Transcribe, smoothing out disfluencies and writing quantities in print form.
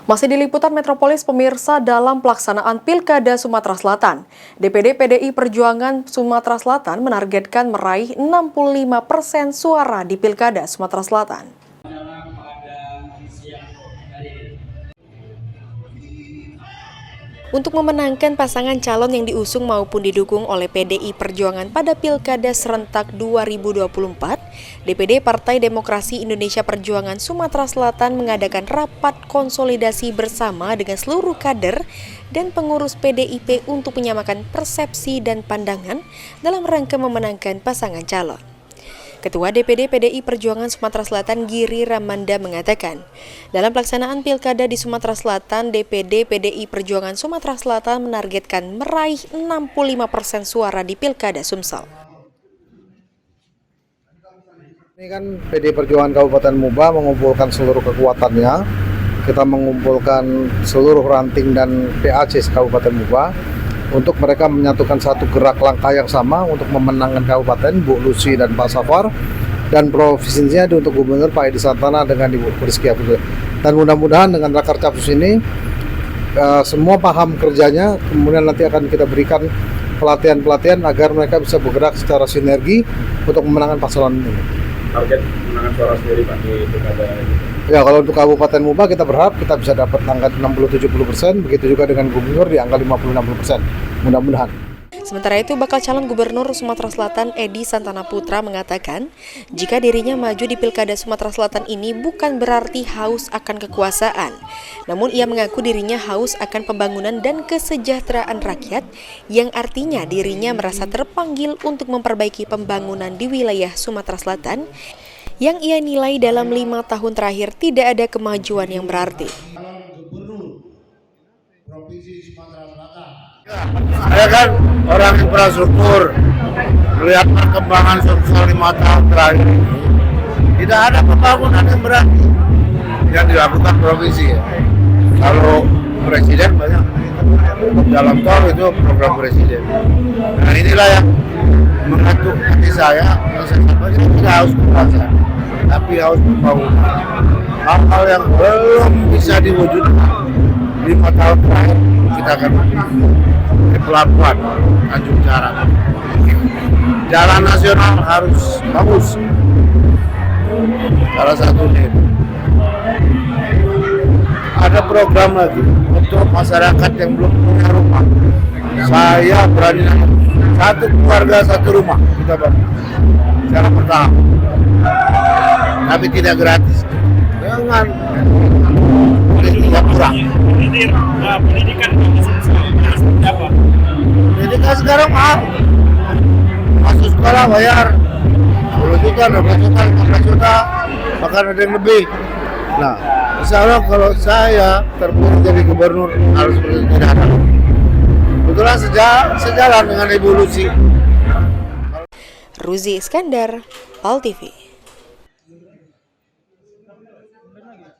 Masih di Liputan Metropolis pemirsa, dalam pelaksanaan Pilkada Sumatera Selatan, DPD PDI Perjuangan Sumatera Selatan menargetkan meraih 65% suara di Pilkada Sumatera Selatan. Untuk memenangkan pasangan calon yang diusung maupun didukung oleh PDI Perjuangan pada Pilkada Serentak 2024, DPD Partai Demokrasi Indonesia Perjuangan Sumatera Selatan mengadakan rapat konsolidasi bersama dengan seluruh kader dan pengurus PDIP untuk menyamakan persepsi dan pandangan dalam rangka memenangkan pasangan calon. Ketua DPD PDI Perjuangan Sumatera Selatan Giri Ramanda mengatakan, dalam pelaksanaan pilkada di Sumatera Selatan, DPD PDI Perjuangan Sumatera Selatan menargetkan meraih 65% suara di Pilkada Sumsel. Ini kan PDI Perjuangan Kabupaten Muba mengumpulkan seluruh kekuatannya. Kita mengumpulkan seluruh ranting dan PAC Kabupaten Muba untuk mereka menyatukan satu gerak langkah yang sama untuk memenangkan kabupaten, Bu Lucy dan Pak Safar, dan provinsinya untuk Gubernur Pak Edi Santana dengan Ibu Rizky Abdul. Dan mudah-mudahan dengan Raker Capsus ini semua paham kerjanya, kemudian nanti akan kita berikan pelatihan-pelatihan agar mereka bisa bergerak secara sinergi untuk memenangkan pasangan ini. Target menangkan suara sendiri Pak di pilkada ini? Ya, kalau untuk Kabupaten Muba kita berharap kita bisa dapat angka 60-70%, begitu juga dengan Gubernur di angka 50-60%, mudah-mudahan. Sementara itu, bakal calon Gubernur Sumatera Selatan Edi Santana Putra mengatakan, jika dirinya maju di Pilkada Sumatera Selatan ini bukan berarti haus akan kekuasaan. Namun ia mengaku dirinya haus akan pembangunan dan kesejahteraan rakyat, yang artinya dirinya merasa terpanggil untuk memperbaiki pembangunan di wilayah Sumatera Selatan, yang ia nilai dalam 5 tahun terakhir tidak ada kemajuan yang berarti. Gubernur Provinsi Sumatera Selatan. Saya kan orang infrastruktur, melihat perkembangan Sumsel 5 tahun terakhir ini, tidak ada pembangunan yang berarti yang dilakukan provinsi. Kalau presiden banyak jalan tol itu program presiden. Nah inilah yang mengatur hati saya, yang saya sampaikan tidak harus kekuasaan, tapi harus pembangunan. Hal-hal yang belum bisa diwujudkan 5 tahun terakhir kita akan di pelabuhan Tanjung Jarak. Jalan nasional harus bagus. Salah satunya ada program lagi untuk masyarakat yang belum punya rumah. Saya berani satu keluarga satu rumah kita bangun secara bertahap, tapi tidak gratis. Jangan tidak kurang. Pendidikan apa? Pendidikan sekarang mahal. Masuk sekolah bayar 10 juta, 12 juta, 15 juta, bahkan ada yang lebih. Nah, insya Allah kalau saya terpilih jadi gubernur harus seperti tidak ada. Kebetulan sejalan dengan Ibu Lucy. Ruzi Iskandar, PAL TV.